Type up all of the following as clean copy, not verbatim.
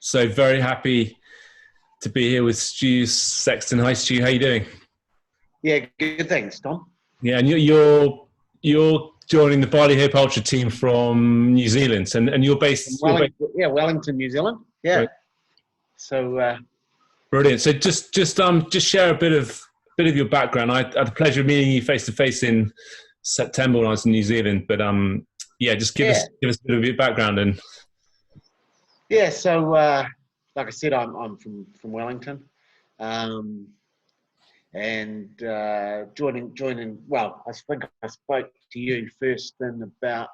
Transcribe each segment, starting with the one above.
So very happy to be here with Stew Sexton. Hi, Stew. How you doing? Yeah, good. Thanks, Tom. Yeah, and you're joining the Bali Hope Ultra team from New Zealand, and Yeah, Wellington, New Zealand. Yeah. Right. So Brilliant. So just share a bit of your background. I had the pleasure of meeting you face to face in September when I was in New Zealand. But yeah, just give us a bit of your background and. yeah. So like I said, I'm from Wellington, and joining. Well, I think I spoke to you first in about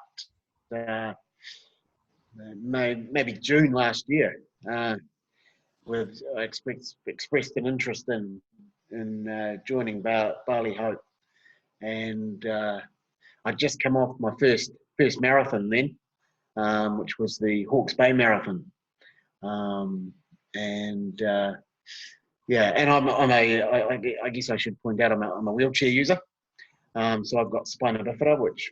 maybe June last year. With expressed an interest in joining Bali Hope, and I'd just come off my first marathon then, which was the Hawke's Bay Marathon, and I guess I should point out I'm a wheelchair user, so I've got spina bifida, which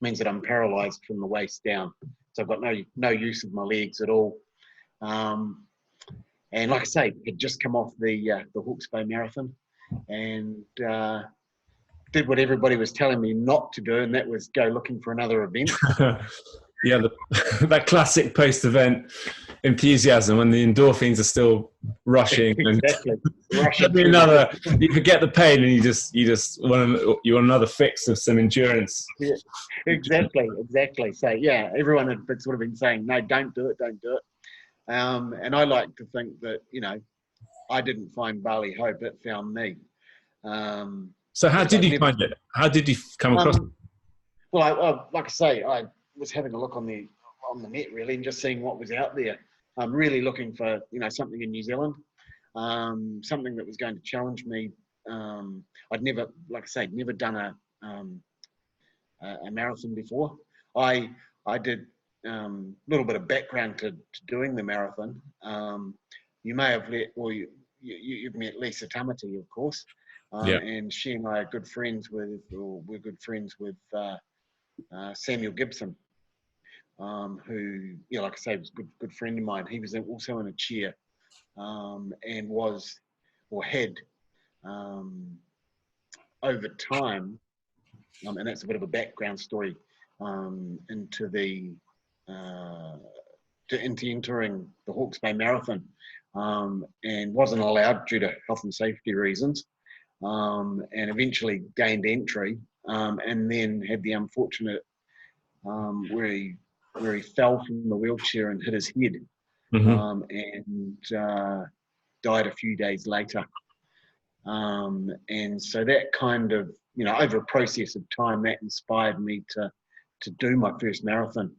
means that I'm paralysed from the waist down, so I've got no use of my legs at all. And like I say, had just come off the Hawke's Bay Marathon, and did what everybody was telling me not to do, and that was go looking for another event. Yeah, that classic post-event enthusiasm when the endorphins are still rushing. Exactly. And you forget the pain, and you just want another fix of some endurance. Yeah, exactly. So yeah, everyone had sort of been saying, no, don't do it. And I like to think that, I didn't find Bali Hope, it found me. So how did you find it? How did you come across it? Well, like I say, I was having a look on the net really, and just seeing what was out there. I'm really looking for, something in New Zealand, something that was going to challenge me. I'd never, like I say, never done a marathon before. I did a little bit of background to doing the marathon. You may have you've met Lisa Tamati, of course, and she and I are good friends with Samuel Gibson, who, like I say, was a good friend of mine. He was also in a chair, and had over time, and that's a bit of a background story into entering the Hawke's Bay Marathon, and wasn't allowed due to health and safety reasons, and eventually gained entry, and then had the unfortunate where he fell from the wheelchair and hit his head, and died a few days later. And so that kind of, over a process of time, that inspired me to do my first marathon.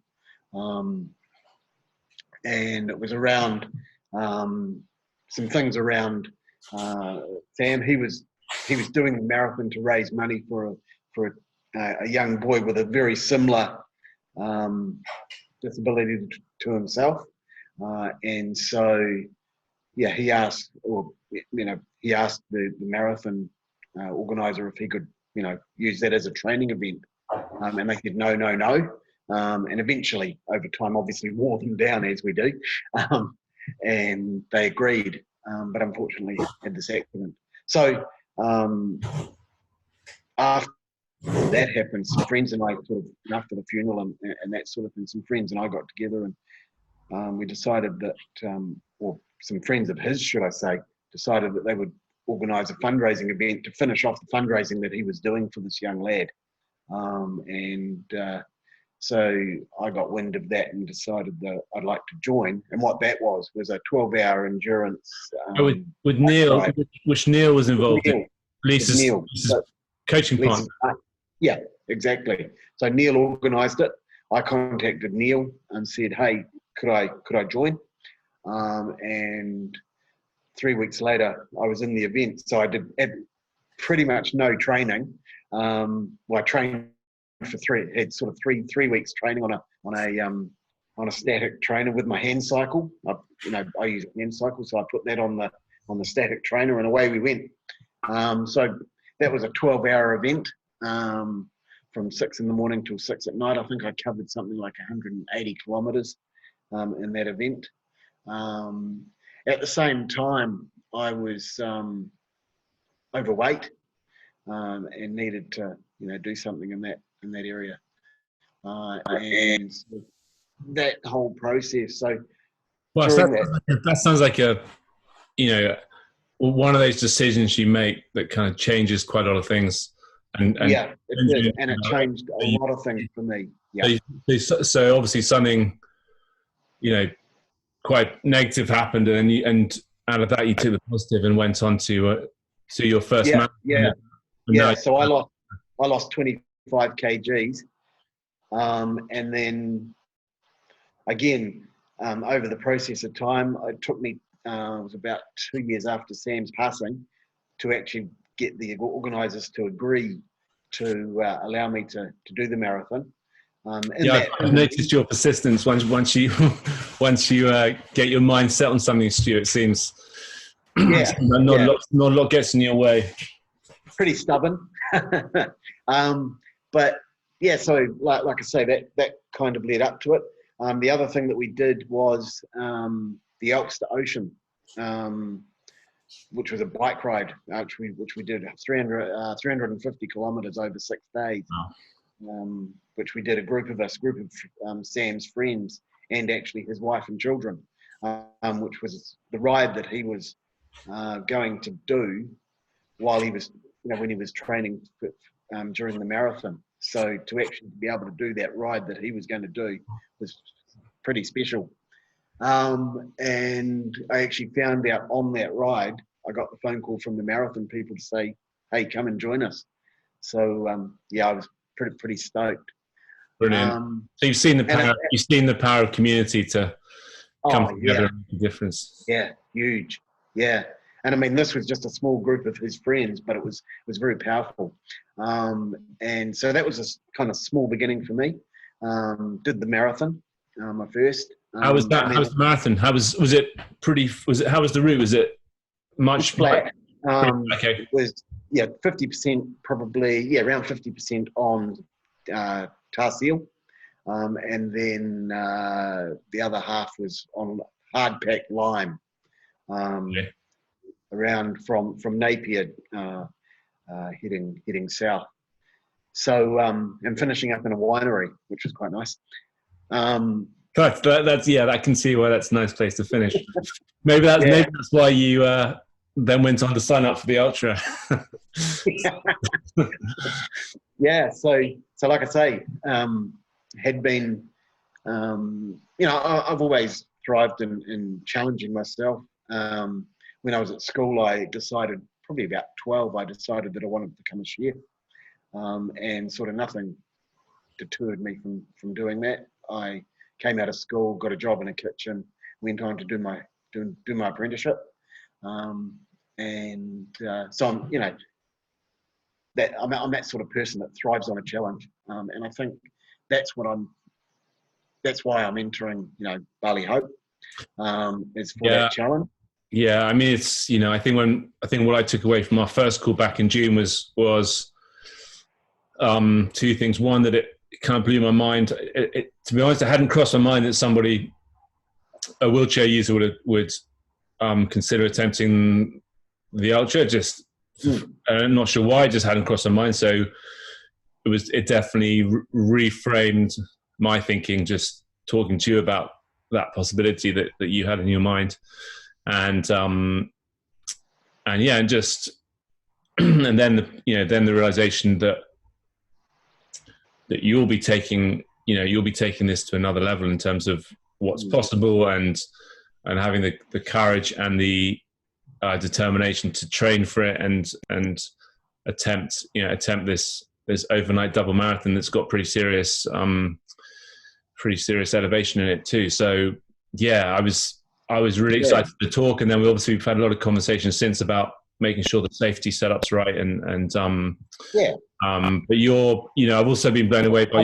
And it was around some things around Sam. He was doing the marathon to raise money for a young boy with a very similar disability to himself, and so he asked the marathon organizer if he could use that as a training event, and they said no, and eventually over time obviously wore them down, as we do, and they agreed, but unfortunately had this accident. So after that happened, some friends and I after the funeral and that sort of thing, some friends and I got together, and we decided that, or some friends of his, should I say, decided that they would organise a fundraising event to finish off the fundraising that he was doing for this young lad. So I got wind of that and decided that I'd like to join. And what that was a 12-hour endurance. With Neil, which Neil was involved in. Lisa's coaching partner. Yeah, exactly. So Neil organised it. I contacted Neil and said, "Hey, could I join?" And 3 weeks later, I was in the event. So I had pretty much no training. I trained for three weeks training on a static trainer with my hand cycle. I use a hand cycle, so I put that on the static trainer, and away we went. So that was a 12-hour event, from 6 a.m. till 6 p.m. I think I covered something like 180 kilometres in that event. At the same time, I was overweight and needed to, do something in that area. And that whole process. So Well, so that sounds like one of those decisions you make that kind of changes quite a lot of things. And yeah, it did, and it changed a lot of things for me. Yeah. So obviously something, quite negative happened, and out of that you took the positive and went on to your first match. Yeah. So I lost 25 kgs, and then again over the process of time, it took me it was about 2 years after Sam's passing to actually get the organisers to agree to allow me to do the marathon. I've noticed your persistence once you get your mind set on something, Stu. It seems not a lot gets in your way. Pretty stubborn, but yeah. So like I say, that kind of led up to it. The other thing that we did was the Elks to Ocean, which was a bike ride, which we did 350 kilometres over 6 days. Wow. Which we did, a group of Sam's friends and actually his wife and children, which was the ride that he was going to do while he was, when he was training during the marathon. So to actually be able to do that ride that he was going to do was pretty special. And I actually found out on that ride, I got the phone call from the marathon people to say, "Hey, come and join us." So I was pretty stoked. Brilliant. So you've seen the power of community to come together and make a difference. Yeah, huge. Yeah. And I mean, this was just a small group of his friends, but it was very powerful. And so that was a kind of small beginning for me. Did the marathon, my first. How was that? How was the marathon? How was it? How was the route? Was it much flat? Okay. It was 50% probably. Around 50% on tar seal, and then the other half was on hard packed lime. Around from Napier, heading south. So and finishing up in a winery, which was quite nice. I can see why that's a nice place to finish. Maybe that's why you then went on to sign up for the ultra. So like I say, had been, I've always thrived in challenging myself. When I was at school, I decided, probably about 12, I decided that I wanted to become a chef. And sort of nothing deterred me from doing that. I came out of school, got a job in a kitchen, went on to do my apprenticeship. So I'm, I'm that sort of person that thrives on a challenge. And I think that's why I'm entering, Bali Hope, is for that challenge. Yeah, I mean, it's, I think what I took away from our first call back in June was two things. One, that it kind of blew my mind. To be honest, it hadn't crossed my mind that a wheelchair user would consider attempting the ultra. Just I'm not sure why, it just hadn't crossed my mind. So it definitely reframed my thinking, just talking to you about that possibility that you had in your mind. And then the realization that you'll be taking this to another level in terms of what's possible, and having the courage and the determination to train for it and attempt this overnight double marathon that's got pretty serious elevation in it too. So I was really excited to talk, and then we've had a lot of conversations since about making sure the safety setup's right, but I've also been blown away by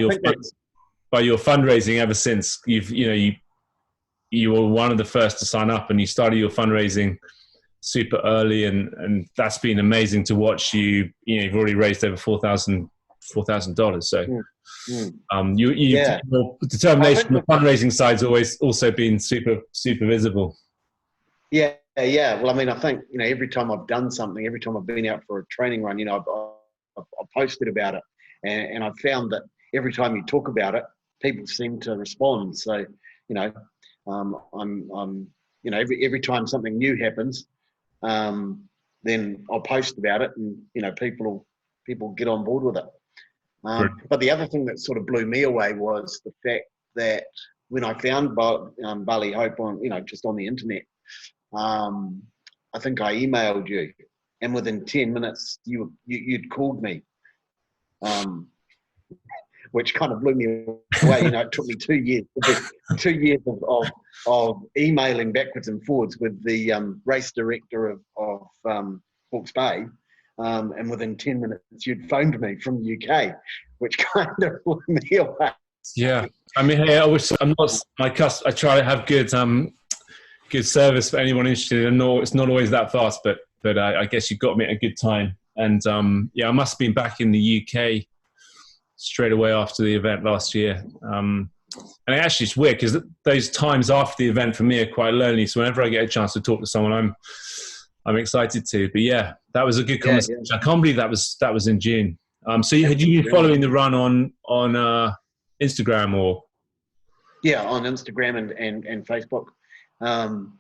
your fundraising ever since. You were one of the first to sign up, and you started your fundraising super early, and that's been amazing to watch. You've already raised over $4,000 $4,000. So Yeah. your determination on the fundraising side's always also been super visible. Yeah. Well, I mean, I think, every time I've done something, every time I've been out for a training run, I've posted about it, and I've found that every time you talk about it, people seem to respond. So, every time something new happens, then I'll post about it, and people get on board with it. But the other thing that sort of blew me away was the fact that when I found Bali Hope on, just on the internet, I think I emailed you, and within 10 minutes you'd called me, which kind of blew me away. It took me 2 years, 2 years of emailing backwards and forwards with the race director of Hawke's Bay, and within 10 minutes you'd phoned me from the UK, which kind of blew me away. Yeah, I mean, hey, I try to have good service for anyone interested. And no, it's not always that fast, but I guess you got me at a good time. And I must have been back in the UK straight away after the event last year. And actually, it's weird because those times after the event for me are quite lonely. So whenever I get a chance to talk to someone, I'm excited to. But yeah, that was a good conversation. Yeah. I can't believe that was in June. So had you been following the run on Instagram or? Yeah, on Instagram and Facebook. And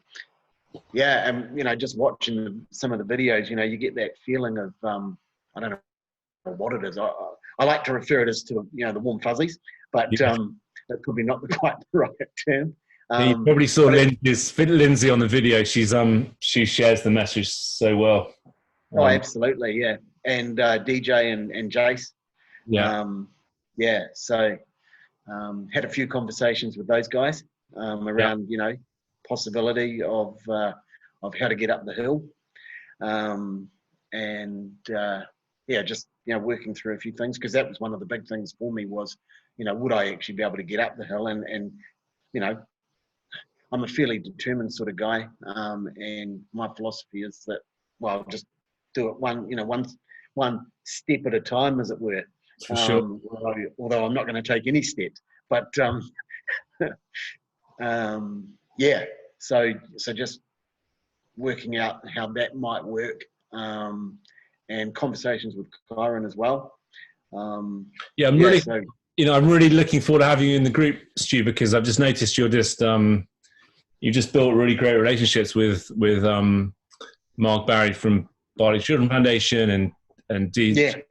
just watching some of the videos, you get that feeling of I don't know what it is. I like to refer it as to the warm fuzzies, but that's probably not quite the right term. You probably saw Lindsay on the video. She shares the message so well. Oh, absolutely, yeah. And DJ and Jace. Yeah. So had a few conversations with those guys around possibility of how to get up the hill, just working through a few things, because that was one of the big things for me was would I actually be able to get up the hill, and I'm a fairly determined sort of guy, and my philosophy is that I'll just do it one step at a time, as it were. For sure. Although I'm not going to take any steps, but so just working out how that might work, and conversations with Kyron as well. I'm really looking forward to having you in the group, Stu, because I've just noticed you just built really great relationships with Mark Barry from Bali Children Foundation and DJ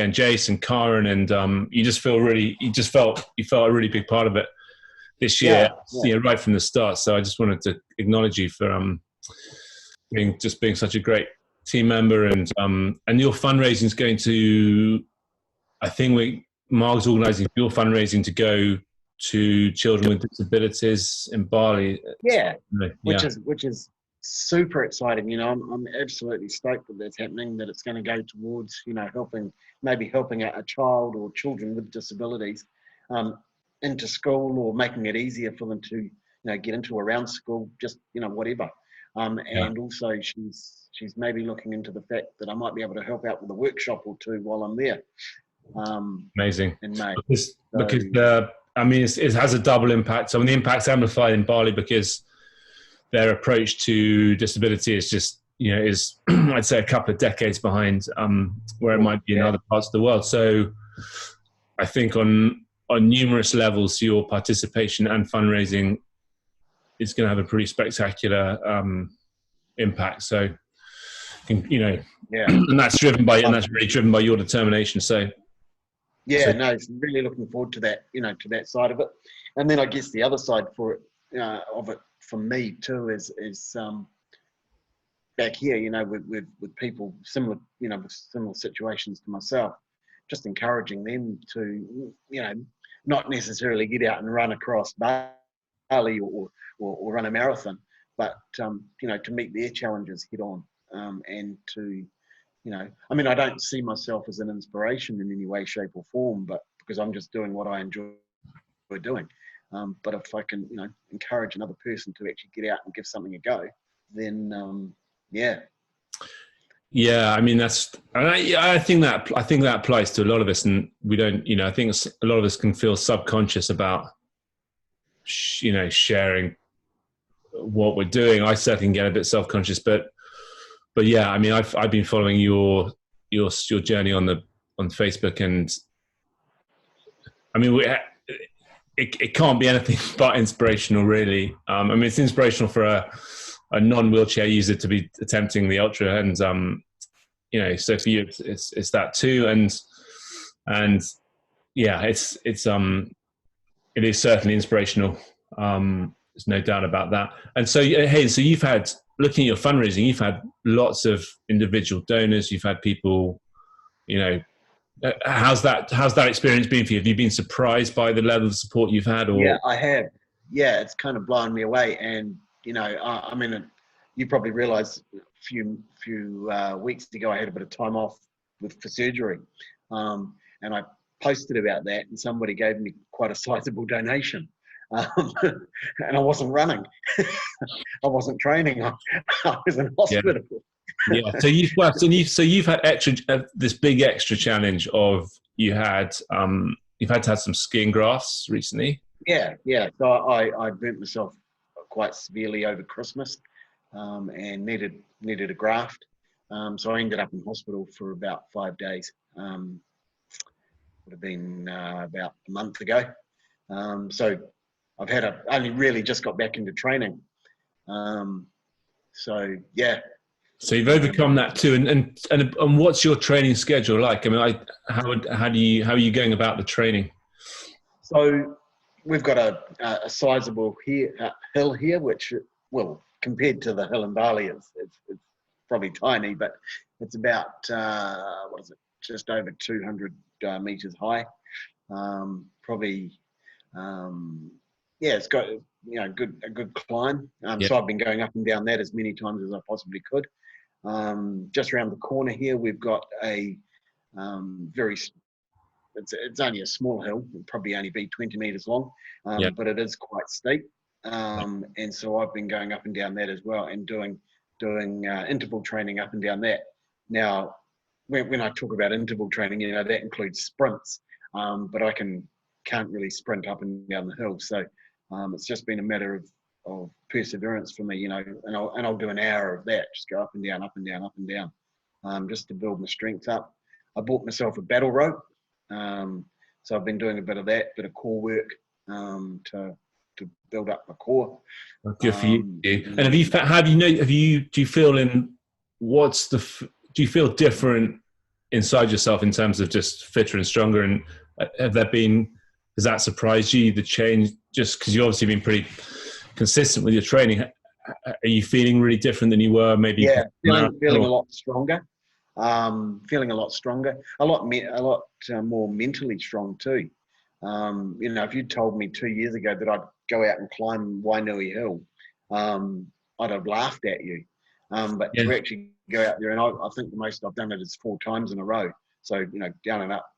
and Jace and Kyron, and you felt a really big part of it this year, right from the start. So I just wanted to acknowledge you for being such a great team member, and your fundraising is going to, I think Mark's organising your fundraising to go to children with disabilities in Bali. Which is super exciting. I'm absolutely stoked that that's happening, that it's going to go towards helping a child or children with disabilities into school, or making it easier for them to get into around school, just whatever. And also she's maybe looking into the fact that I might be able to help out with a workshop or two while I'm there. Amazing. In May. Because it has a double impact. So the impact's amplified in Bali because their approach to disability is just, is I'd say a couple of decades behind where it might be in other parts of the world. So I think on numerous levels, your participation and fundraising is going to have a pretty spectacular impact. So, and that's really driven by your determination. So, it's really looking forward to that, to that side of it. And then I guess the other side of it for me too is back here, with people similar, with similar situations to myself, just encouraging them to, not necessarily get out and run across Bali or run a marathon, but to meet their challenges head on, and to, I don't see myself as an inspiration in any way, shape, or form, but because I'm just doing what I enjoy doing. But if I can, encourage another person to actually get out and give something a go, then Yeah, I mean I think that applies to a lot of us, and we don't. I think a lot of us can feel subconscious about sharing what we're doing. I certainly get a bit self-conscious, but yeah, I mean, I've been following your journey on Facebook, and I mean, it can't be anything but inspirational, really. I mean, it's inspirational for a non-wheelchair user to be attempting the ultra, and so for you, it's that too, and yeah, it is certainly inspirational. There's no doubt about that. And so, hey, so you've had, looking at your fundraising, you've had lots of individual donors. You've had people, how's that experience been for you? Have you been surprised by the level of support you've had? Or Yeah, I have. Yeah, it's kind of blown me away. And I mean, you probably realise a few weeks ago I had a bit of time off for surgery, and I posted about that, and somebody gave me quite a sizable donation. And I wasn't running, I wasn't training. I was in hospital. Yeah. So you've had this big extra challenge of you've had to have some skin grafts recently. Yeah. So I burnt myself quite severely over Christmas, and needed a graft. So I ended up in hospital for about 5 days. Would have been about a month ago. So I've only really just got back into training. So yeah. So you've overcome that too, and what's your training schedule like? I mean, how are you going about the training? So we've got a sizable hill here, which, well, compared to the hill in Bali, it's probably tiny, but it's about just over 200 meters high. Probably, it's got a good climb. So I've been going up and down that as many times as I possibly could. Just around the corner here, we've got a it's only a small hill, it'll probably only be 20 meters long, but it is quite steep. And so I've been going up and down that as well, and doing interval training up and down that. Now, when I talk about interval training, that includes sprints, but I can't really sprint up and down the hill. So it's just been a matter of perseverance for me, and I'll do an hour of that, just go up and down, up and down, up and down, just to build my strength up. I bought myself a battle rope, so I've been doing a bit of that, bit of core work, to build up my core. Good for you. And do you feel different inside yourself in terms of just fitter and stronger? And has that surprised you, the change, just because you've obviously been pretty consistent with your training? Are you feeling really different than you were maybe? Yeah, feeling a lot stronger. Feeling a lot stronger, a lot more mentally strong too. If you told me 2 years ago that I'd go out and climb Wainui Hill, I'd have laughed at you. But to actually go out there, and I think the most I've done it is 4 times in a row. So, down and up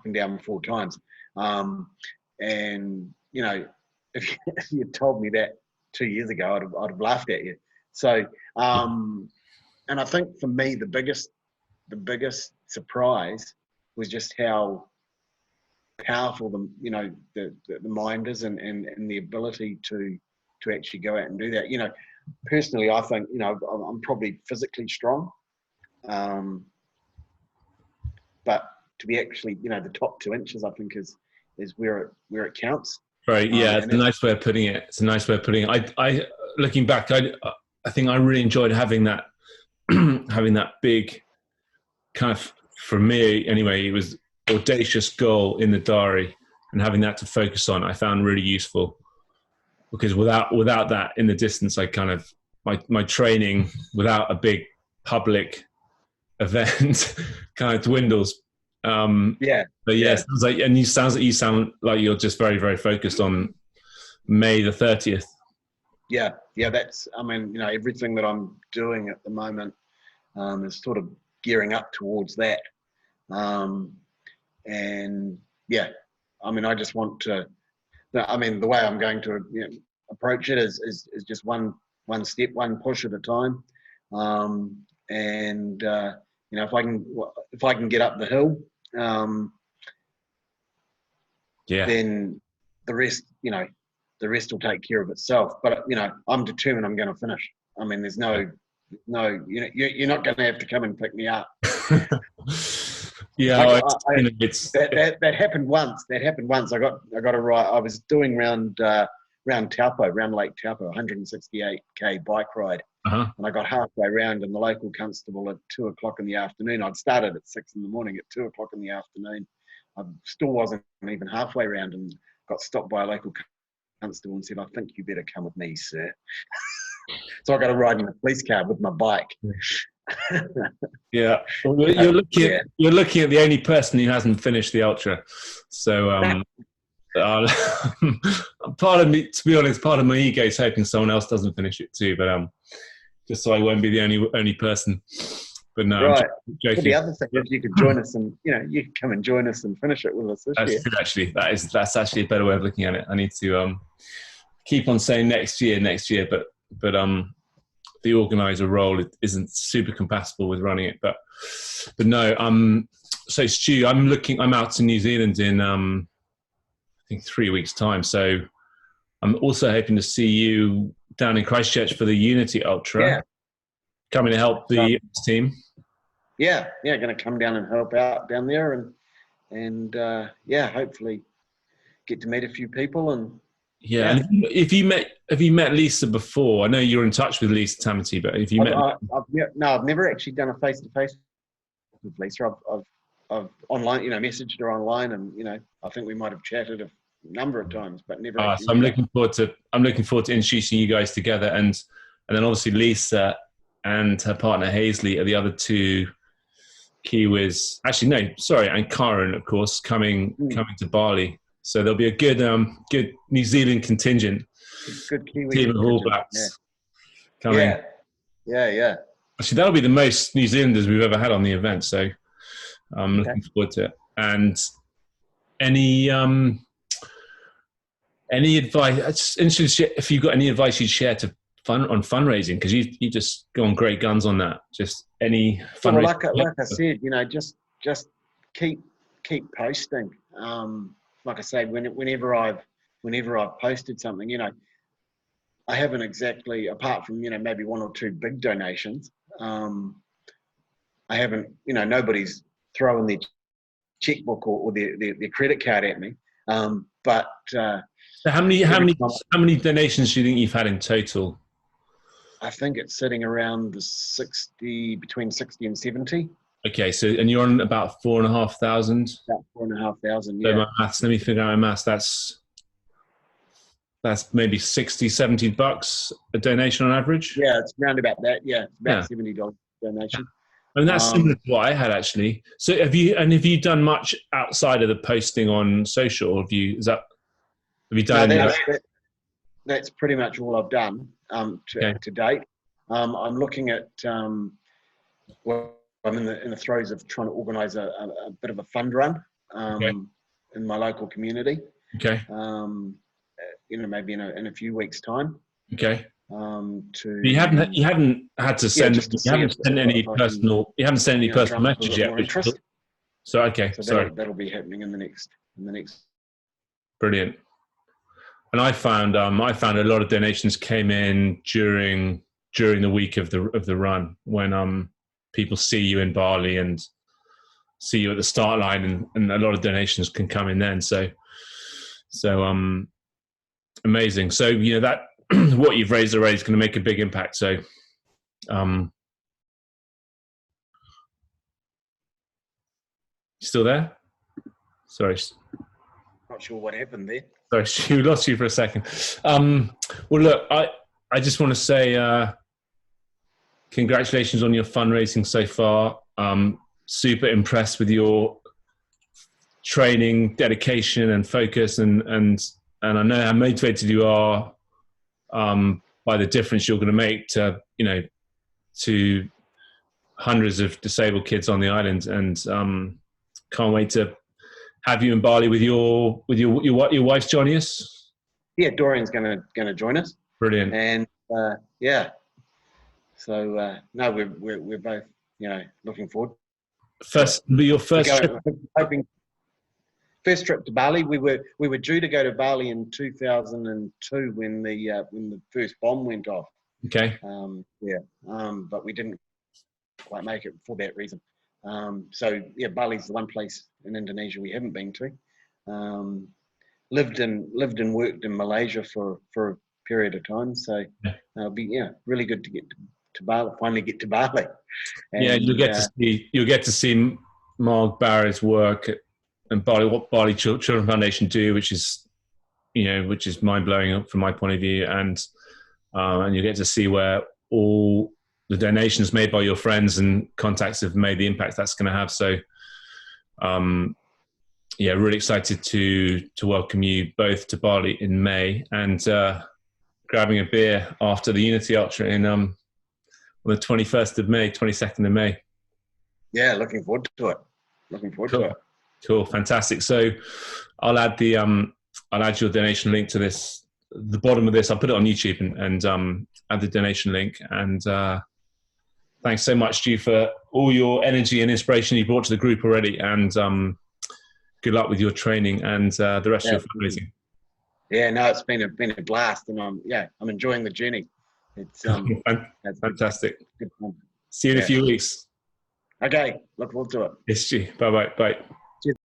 and down 4 times. And, if you told me that 2 years ago, I'd have laughed at you. So, and I think for me, the biggest surprise was just how powerful the mind is, and the ability to actually go out and do that. Personally, I think I'm probably physically strong, but to be actually the top 2 inches, I think is where it counts. Right. Yeah, it's a nice way of putting it. I looking back, I think I really enjoyed having that big kind of, for me anyway, it was audacious goal in the diary, and having that to focus on, I found really useful, because without that in the distance, I kind of, my training without a big public event kind of dwindles. But sounds like you sound like you're just very, very focused on May the 30th. Yeah, that's, everything that I'm doing at the moment is sort of gearing up towards that. And yeah, I just want to, the way I'm going to approach it is just one step, one push at a time. and if I can get up the hill, then the rest will take care of itself. But I'm determined I'm going to finish. I mean, there's no, you're not going to have to come and pick me up. That happened once. I got a ride. I was doing round Taupo, round Lake Taupo, 168k bike ride, and I got halfway round, and the local constable at 2:00 in the afternoon. I'd started at 6 in the morning. At 2:00 in the afternoon, I still wasn't even halfway round, and got stopped by a local constable and said, "I think you better come with me, sir." So I got a ride in a police car with my bike. Yeah, well, you're looking at the only person who hasn't finished the ultra. So part of me, to be honest, part of my ego is hoping someone else doesn't finish it too. But just so I won't be the only person. But no, right. I'm joking. But the other thing is, you could join us, and you can come and join us and finish it with us this year. Good, actually. That's actually a better way of looking at it. I need to keep on saying next year, but the organizer role isn't super compatible with running it. But no. So Stu, I'm out to New Zealand in I think 3 weeks' time. So I'm also hoping to see you down in Christchurch for the Unity Ultra. Yeah. Coming to help the team. Yeah, going to come down and help out down there, and hopefully get to meet a few people. And and have you met Lisa before? I know you're in touch with Lisa Tamati, but have you met? I've never actually done a face-to-face with Lisa. I've online, messaged her online, and I think we might have chatted a number of times, but never. So I'm looking forward to introducing you guys together, and then obviously Lisa and her partner Hazley are the other two Kiwis. Actually, no, sorry, and Karen, of course, coming to Bali. So there'll be a good New Zealand contingent. Good Kiwi team of All Blacks coming. Yeah. Actually, that'll be the most New Zealanders we've ever had on the event. So I'm looking forward to it. And any advice? It's interesting if you've got any advice you'd share on fundraising, because you just go on great guns on that. Just any fundraising. Well, like I said, just keep posting. Like I say, whenever I've posted something, I haven't exactly, apart from maybe one or two big donations, I haven't, nobody's throwing their checkbook or their credit card at me. But so how many donations do you think you've had in total? I think it's sitting around between 60 and 70. Okay, so and you're on about 4,500. About 4,500. Yeah. So my maths. Let me figure out my maths. That's maybe $60-$70 a donation on average. Yeah, it's around about that. Yeah, it's about $70 donation. I mean, that's similar to what I had actually. So have you done much outside of the posting on social? Have you done? No, that's pretty much all I've done to date. I'm looking at I'm in the throes of trying to organise a bit of a fund run in my local community. Okay. Maybe in a few weeks' time. Okay. You haven't had to send. You haven't sent any personal messages yet. So okay. So that'll be happening in the next. Brilliant. And I found a lot of donations came in during the week of the run, when people see you in Bali and see you at the start line, and a lot of donations can come in then. So amazing. So that what you've raised already is going to make a big impact. So still there? Sorry. Not sure what happened there. Sorry, we lost you for a second. Well, look, I just want to say congratulations on your fundraising so far. Super impressed with your training, dedication, and focus, and I know how motivated you are by the difference you're going to make to hundreds of disabled kids on the island, and can't wait to have you in Bali with your wife joining us. Yeah, Dorian's going to join us. Brilliant. And So no, we're both, you know, looking forward. Your first trip. Hoping first trip to Bali. We were due to go to Bali in 2002 when the first bomb went off. Okay. But we didn't quite make it for that reason. So yeah, Bali's the one place in Indonesia we haven't been to. Lived and worked in Malaysia for a period of time. So it'll be really good to get to Bali. Finally get to Bali. And, you'll get to see Mark Barry's work and what Bali Children Foundation do, which is mind blowing from my point of view, and you get to see where all the donations made by your friends and contacts have made the impact that's going to have. So, really excited to welcome you both to Bali in May, and grabbing a beer after the Unity Ultra on the 21st of May, 22nd of May. Yeah, looking forward to it. To it. Cool, fantastic. So I'll add your donation link to this, the bottom of this. I'll put it on YouTube and add the donation link. And thanks so much, Stew, for all your energy and inspiration you brought to the group already. And good luck with your training and the rest of your fundraising. Yeah, no, it's been a blast, and I'm enjoying the journey. It's fantastic. Good fun. See you in a few weeks. Okay, look forward to it. Yes, Stew. Bye.